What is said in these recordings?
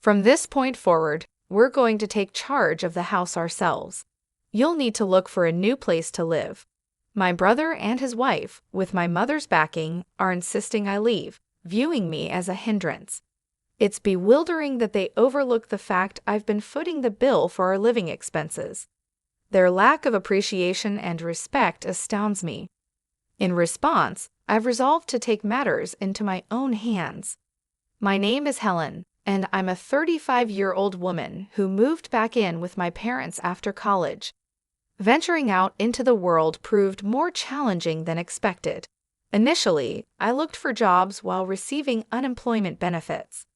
From this point forward, we're going to take charge of the house ourselves. You'll need to look for a new place to live. My brother and his wife, with my mother's backing, are insisting I leave, viewing me as a hindrance. It's bewildering that they overlook the fact I've been footing the bill for our living expenses. Their lack of appreciation and respect astounds me. In response, I've resolved to take matters into my own hands. My name is Helen, and I'm a 35-year-old woman who moved back in with my parents after college. Venturing out into the world proved more challenging than expected. Initially, I looked for jobs while receiving unemployment benefits.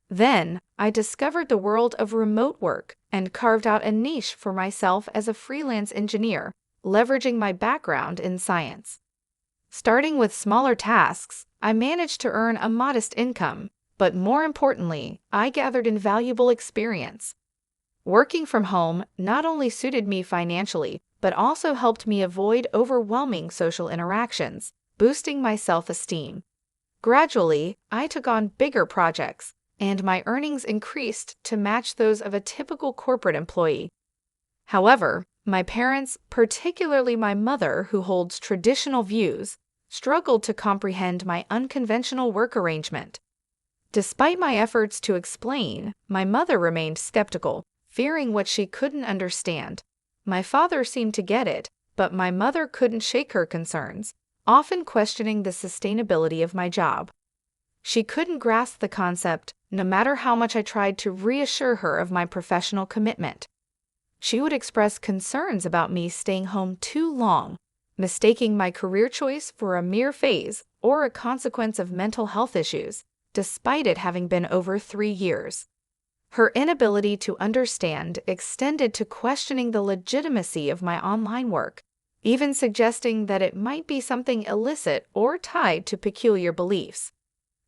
Then, I discovered the world of remote work and carved out a niche for myself as a freelance engineer, leveraging my background in science. Starting with smaller tasks, I managed to earn a modest income, but more importantly, I gathered invaluable experience. Working from home not only suited me financially, but also helped me avoid overwhelming social interactions, boosting my self-esteem. Gradually, I took on bigger projects, and my earnings increased to match those of a typical corporate employee. However, my parents, particularly my mother who holds traditional views, struggled to comprehend my unconventional work arrangement. Despite my efforts to explain, my mother remained skeptical, fearing what she couldn't understand. My father seemed to get it, but my mother couldn't shake her concerns, often questioning the sustainability of my job. She couldn't grasp the concept, no matter how much I tried to reassure her of my professional commitment. She would express concerns about me staying home too long, mistaking my career choice for a mere phase or a consequence of mental health issues, despite it having been over 3 years. Her inability to understand extended to questioning the legitimacy of my online work, even suggesting that it might be something illicit or tied to peculiar beliefs.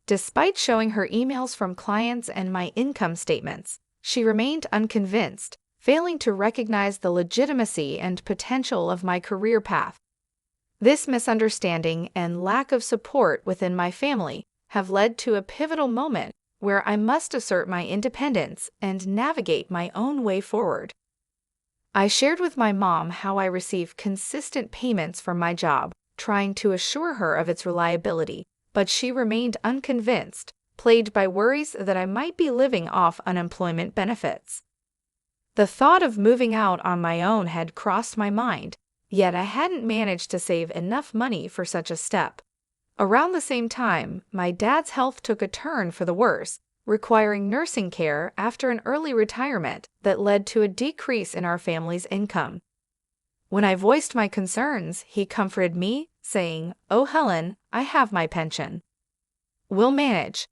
Despite showing her emails from clients and my income statements, she remained unconvinced, failing to recognize the legitimacy and potential of my career path. This misunderstanding and lack of support within my family have led to a pivotal moment where I must assert my independence and navigate my own way forward. I shared with my mom how I receive consistent payments from my job, trying to assure her of its reliability, but she remained unconvinced, plagued by worries that I might be living off unemployment benefits. The thought of moving out on my own had crossed my mind, yet I hadn't managed to save enough money for such a step. Around the same time, my dad's health took a turn for the worse, requiring nursing care after an early retirement that led to a decrease in our family's income. When I voiced my concerns, he comforted me, saying, "Oh, Helen, I have my pension. We'll manage."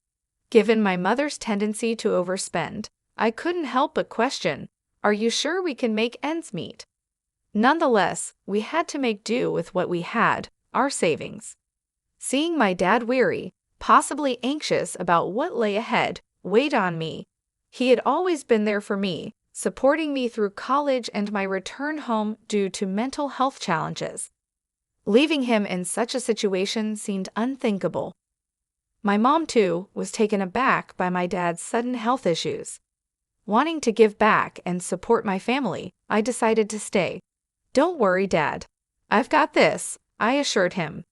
Given my mother's tendency to overspend, I couldn't help but question, "Are you sure we can make ends meet?" Nonetheless, we had to make do with what we had, our savings. Seeing my dad weary, possibly anxious about what lay ahead, weighed on me. He had always been there for me, supporting me through college and my return home due to mental health challenges. Leaving him in such a situation seemed unthinkable. My mom, too, was taken aback by my dad's sudden health issues. Wanting to give back and support my family, I decided to stay. "Don't worry, Dad. I've got this," I assured him.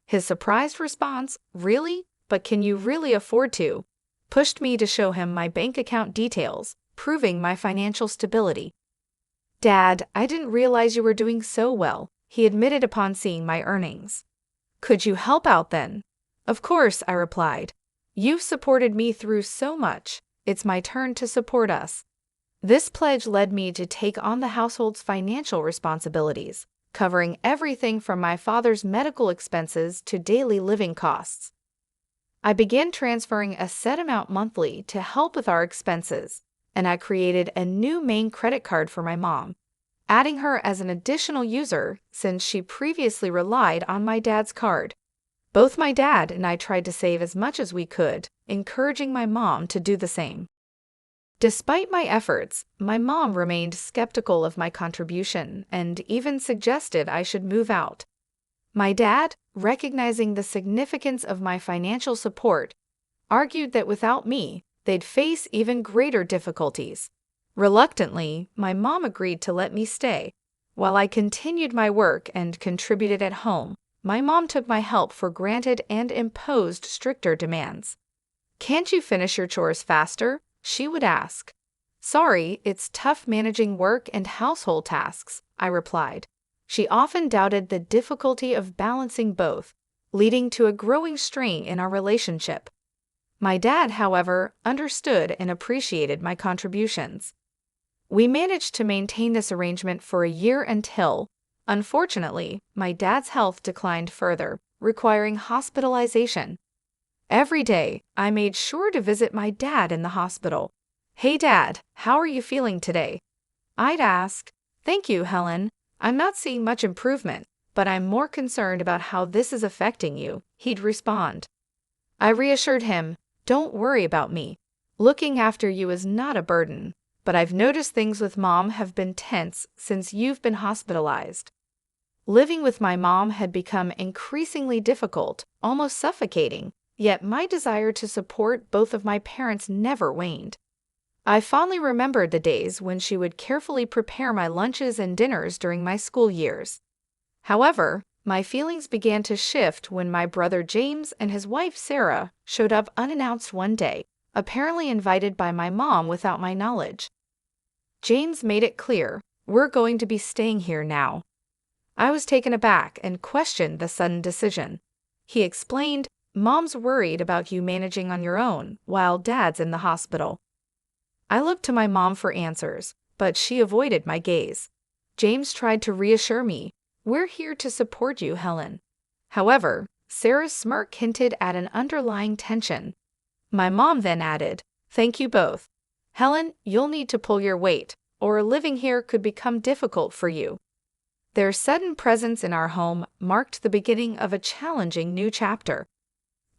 His surprised response, "Really? But can you really afford to?" pushed me to show him my bank account details, proving my financial stability. "Dad, I didn't realize you were doing so well," he admitted upon seeing my earnings. "Could you help out then?" "Of course," I replied. "You've supported me through so much. It's my turn to support us." This pledge led me to take on the household's financial responsibilities, covering everything from my father's medical expenses to daily living costs. I began transferring a set amount monthly to help with our expenses, and I created a new main credit card for my mom, adding her as an additional user since she previously relied on my dad's card. Both my dad and I tried to save as much as we could, encouraging my mom to do the same. Despite my efforts, my mom remained skeptical of my contribution and even suggested I should move out. My dad, recognizing the significance of my financial support, argued that without me, they'd face even greater difficulties. Reluctantly, my mom agreed to let me stay. While I continued my work and contributed at home, my mom took my help for granted and imposed stricter demands. "Can't you finish your chores faster?" she would ask. "Sorry, it's tough managing work and household tasks," I replied. She often doubted the difficulty of balancing both, leading to a growing strain in our relationship. My dad, however, understood and appreciated my contributions. We managed to maintain this arrangement for a year until, unfortunately, my dad's health declined further, requiring hospitalization. Every day, I made sure to visit my dad in the hospital. "Hey Dad, how are you feeling today?" I'd ask. "Thank you, Helen. I'm not seeing much improvement, but I'm more concerned about how this is affecting you," he'd respond. I reassured him, "Don't worry about me. Looking after you is not a burden, but I've noticed things with Mom have been tense since you've been hospitalized." Living with my mom had become increasingly difficult, almost suffocating, yet my desire to support both of my parents never waned. I fondly remembered the days when she would carefully prepare my lunches and dinners during my school years. However, my feelings began to shift when my brother James and his wife Sarah showed up unannounced one day, apparently invited by my mom without my knowledge. James made it clear, "We're going to be staying here now." I was taken aback and questioned the sudden decision. He explained, "Mom's worried about you managing on your own while Dad's in the hospital." I looked to my mom for answers, but she avoided my gaze. James tried to reassure me, "We're here to support you, Helen." However, Sarah's smirk hinted at an underlying tension. My mom then added, "Thank you both. Helen, you'll need to pull your weight, or living here could become difficult for you." Their sudden presence in our home marked the beginning of a challenging new chapter.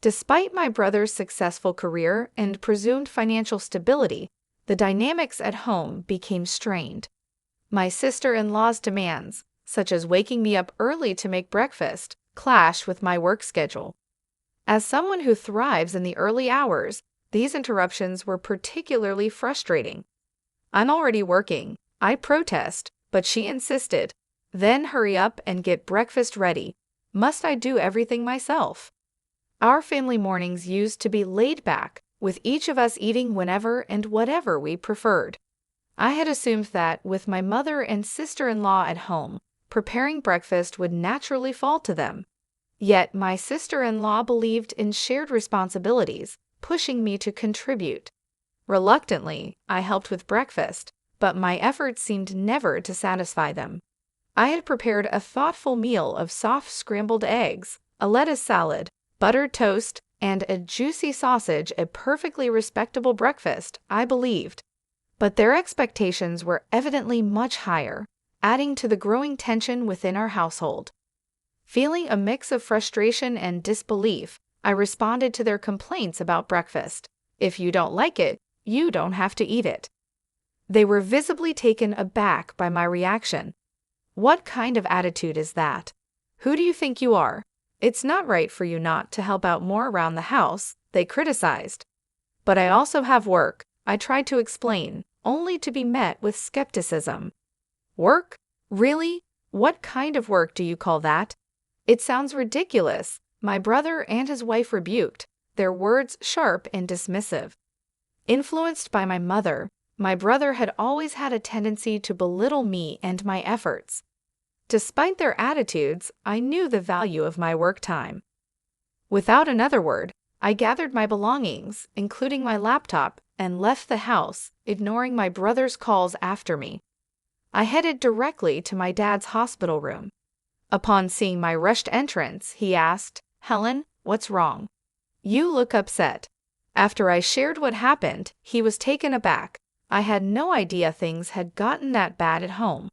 Despite my brother's successful career and presumed financial stability, the dynamics at home became strained. My sister-in-law's demands, such as waking me up early to make breakfast, clashed with my work schedule. As someone who thrives in the early hours, these interruptions were particularly frustrating. "I'm already working," I protest, but she insisted. "Then hurry up and get breakfast ready. Must I do everything myself?" Our family mornings used to be laid back, with each of us eating whenever and whatever we preferred. I had assumed that, with my mother and sister-in-law at home, preparing breakfast would naturally fall to them. Yet my sister-in-law believed in shared responsibilities, pushing me to contribute. Reluctantly, I helped with breakfast, but my efforts seemed never to satisfy them. I had prepared a thoughtful meal of soft scrambled eggs, a lettuce salad, buttered toast, and a juicy sausage, a perfectly respectable breakfast, I believed. But their expectations were evidently much higher, adding to the growing tension within our household. Feeling a mix of frustration and disbelief, I responded to their complaints about breakfast. "If you don't like it, you don't have to eat it." They were visibly taken aback by my reaction. "What kind of attitude is that? Who do you think you are? It's not right for you not to help out more around the house," they criticized. "But I also have work," I tried to explain, only to be met with skepticism. "Work? Really? What kind of work do you call that? It sounds ridiculous," my brother and his wife rebuked, their words sharp and dismissive. Influenced by my mother, my brother had always had a tendency to belittle me and my efforts. Despite their attitudes, I knew the value of my work time. Without another word, I gathered my belongings, including my laptop, and left the house, ignoring my brother's calls after me. I headed directly to my dad's hospital room. Upon seeing my rushed entrance, he asked, "Helen, what's wrong? You look upset." After I shared what happened, he was taken aback. I had no idea things had gotten that bad at home.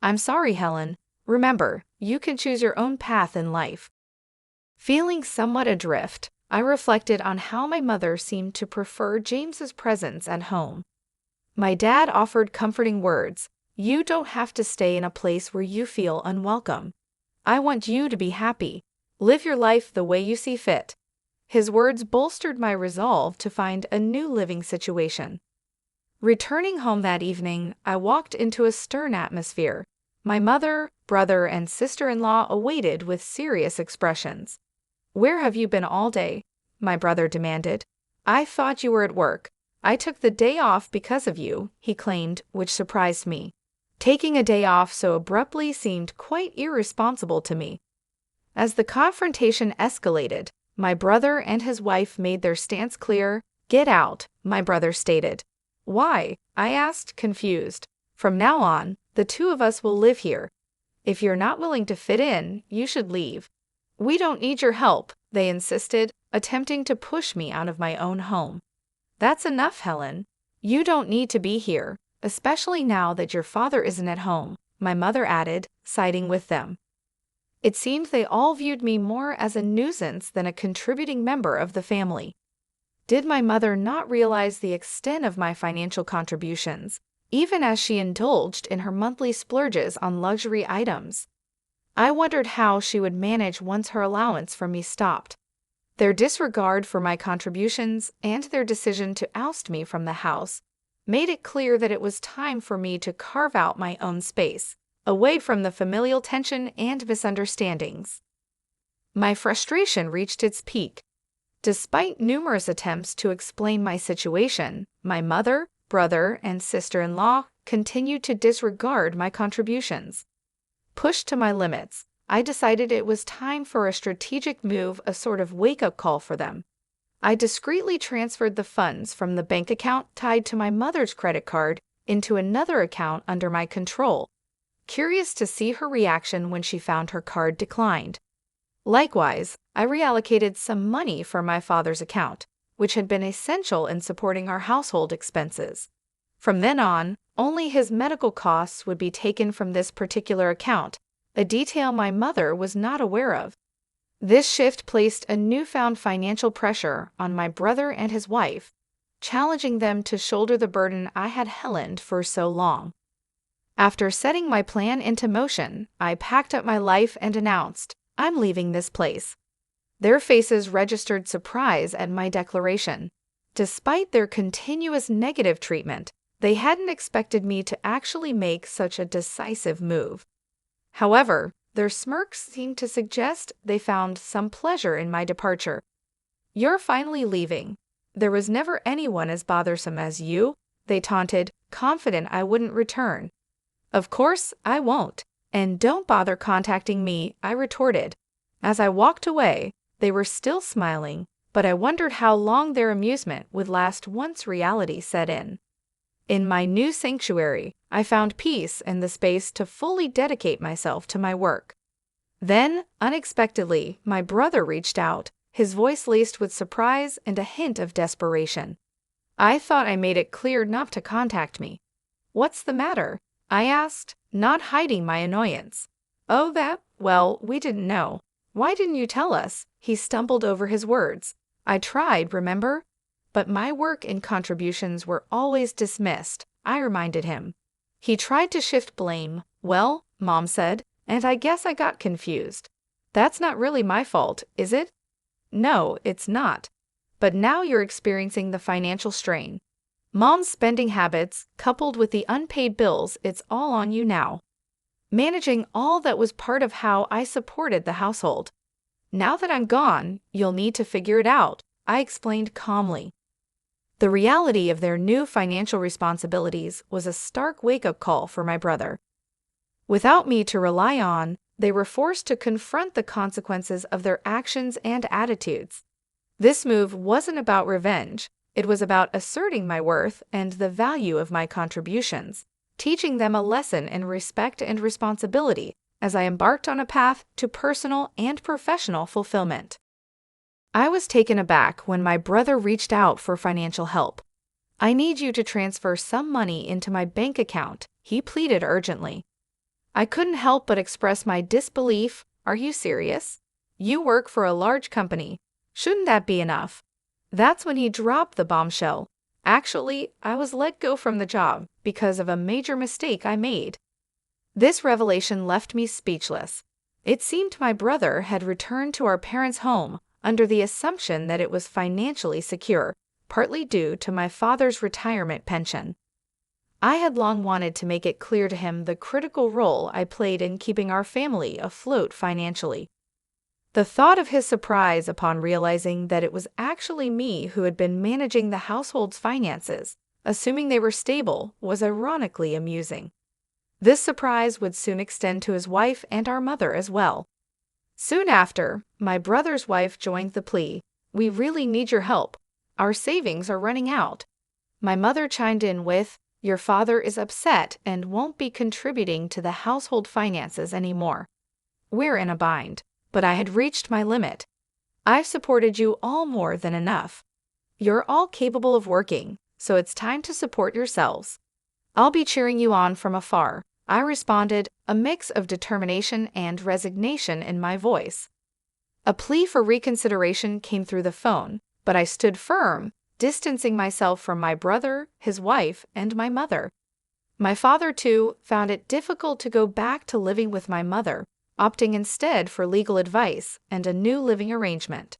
"I'm sorry, Helen. Remember, you can choose your own path in life." Feeling somewhat adrift, I reflected on how my mother seemed to prefer James's presence at home. My dad offered comforting words. "You don't have to stay in a place where you feel unwelcome. I want you to be happy. Live your life the way you see fit." His words bolstered my resolve to find a new living situation. Returning home that evening, I walked into a stern atmosphere. My mother, brother, and sister-in-law awaited with serious expressions. "Where have you been all day?" my brother demanded. "I thought you were at work." "I took the day off because of you," he claimed, which surprised me. Taking a day off so abruptly seemed quite irresponsible to me. As the confrontation escalated, my brother and his wife made their stance clear. "Get out," my brother stated. "Why?" I asked, confused. "From now on, the two of us will live here. If you're not willing to fit in, you should leave." "We don't need your help," they insisted, attempting to push me out of my own home. "That's enough, Helen. You don't need to be here, especially now that your father isn't at home," my mother added, siding with them. It seemed they all viewed me more as a nuisance than a contributing member of the family. Did my mother not realize the extent of my financial contributions, even as she indulged in her monthly splurges on luxury items? I wondered how she would manage once her allowance from me stopped. Their disregard for my contributions and their decision to oust me from the house made it clear that it was time for me to carve out my own space, away from the familial tension and misunderstandings. My frustration reached its peak. Despite numerous attempts to explain my situation, my mother, brother, and sister-in-law continued to disregard my contributions. Pushed to my limits, I decided it was time for a strategic move, a sort of wake-up call for them. I discreetly transferred the funds from the bank account tied to my mother's credit card into another account under my control, curious to see her reaction when she found her card declined. Likewise, I reallocated some money from my father's account, which had been essential in supporting our household expenses. From then on, only his medical costs would be taken from this particular account, a detail my mother was not aware of. This shift placed a newfound financial pressure on my brother and his wife, challenging them to shoulder the burden I had hellied for so long. After setting my plan into motion, I packed up my life and announced, "I'm leaving this place." Their faces registered surprise at my declaration. Despite their continuous negative treatment, they hadn't expected me to actually make such a decisive move. However, their smirks seemed to suggest they found some pleasure in my departure. "You're finally leaving. There was never anyone as bothersome as you," they taunted, confident I wouldn't return. "Of course, I won't. And don't bother contacting me," I retorted. As I walked away, they were still smiling, but I wondered how long their amusement would last once reality set in. In my new sanctuary, I found peace and the space to fully dedicate myself to my work. Then, unexpectedly, my brother reached out, his voice laced with surprise and a hint of desperation. "I thought I made it clear not to contact me." "What's the matter?" I asked, not hiding my annoyance. "Oh, that? Well, we didn't know." "Why didn't you tell us?" He stumbled over his words. "I tried, remember? But my work and contributions were always dismissed," I reminded him. He tried to shift blame. "Well," Mom said, "and I guess I got confused." "That's not really my fault, is it?" "No, it's not. But now you're experiencing the financial strain. Mom's spending habits, coupled with the unpaid bills, it's all on you now. Managing all that was part of how I supported the household. Now that I'm gone, you'll need to figure it out," I explained calmly. The reality of their new financial responsibilities was a stark wake-up call for my brother. Without me to rely on, they were forced to confront the consequences of their actions and attitudes. This move wasn't about revenge. It was about asserting my worth and the value of my contributions, teaching them a lesson in respect and responsibility as I embarked on a path to personal and professional fulfillment. I was taken aback when my brother reached out for financial help. "I need you to transfer some money into my bank account," he pleaded urgently. I couldn't help but express my disbelief. "Are you serious? You work for a large company. Shouldn't that be enough?" That's when he dropped the bombshell. "Actually, I was let go from the job because of a major mistake I made." This revelation left me speechless. It seemed my brother had returned to our parents' home, under the assumption that it was financially secure, partly due to my father's retirement pension. I had long wanted to make it clear to him the critical role I played in keeping our family afloat financially. The thought of his surprise upon realizing that it was actually me who had been managing the household's finances, assuming they were stable, was ironically amusing. This surprise would soon extend to his wife and our mother as well. Soon after, my brother's wife joined the plea, "We really need your help. Our savings are running out." My mother chimed in with, "Your father is upset and won't be contributing to the household finances anymore. We're in a bind." But I had reached my limit. "I've supported you all more than enough. You're all capable of working, so it's time to support yourselves. I'll be cheering you on from afar," I responded, a mix of determination and resignation in my voice. A plea for reconsideration came through the phone, but I stood firm, distancing myself from my brother, his wife, and my mother. My father, too, found it difficult to go back to living with my mother, opting instead for legal advice and a new living arrangement.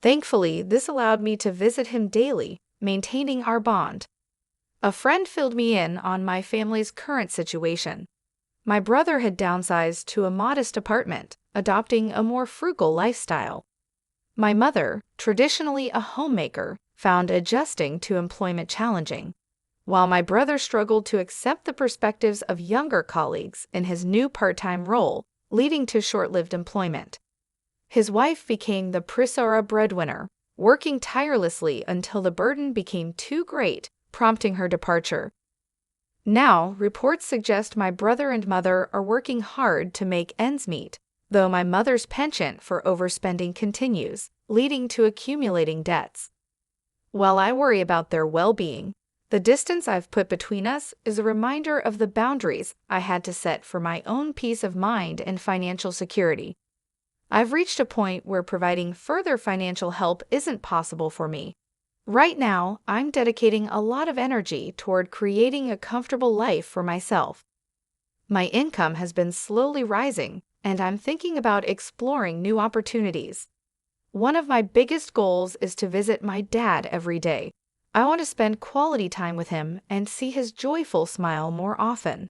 Thankfully, this allowed me to visit him daily, maintaining our bond. A friend filled me in on my family's current situation. My brother had downsized to a modest apartment, adopting a more frugal lifestyle. My mother, traditionally a homemaker, found adjusting to employment challenging, while my brother struggled to accept the perspectives of younger colleagues in his new part-time role, leading to short-lived employment. His wife became the Prisora breadwinner, working tirelessly until the burden became too great, prompting her departure. Now, reports suggest my brother and mother are working hard to make ends meet, though my mother's penchant for overspending continues, leading to accumulating debts. While I worry about their well-being, the distance I've put between us is a reminder of the boundaries I had to set for my own peace of mind and financial security. I've reached a point where providing further financial help isn't possible for me. Right now, I'm dedicating a lot of energy toward creating a comfortable life for myself. My income has been slowly rising, and I'm thinking about exploring new opportunities. One of my biggest goals is to visit my dad every day. I want to spend quality time with him and see his joyful smile more often.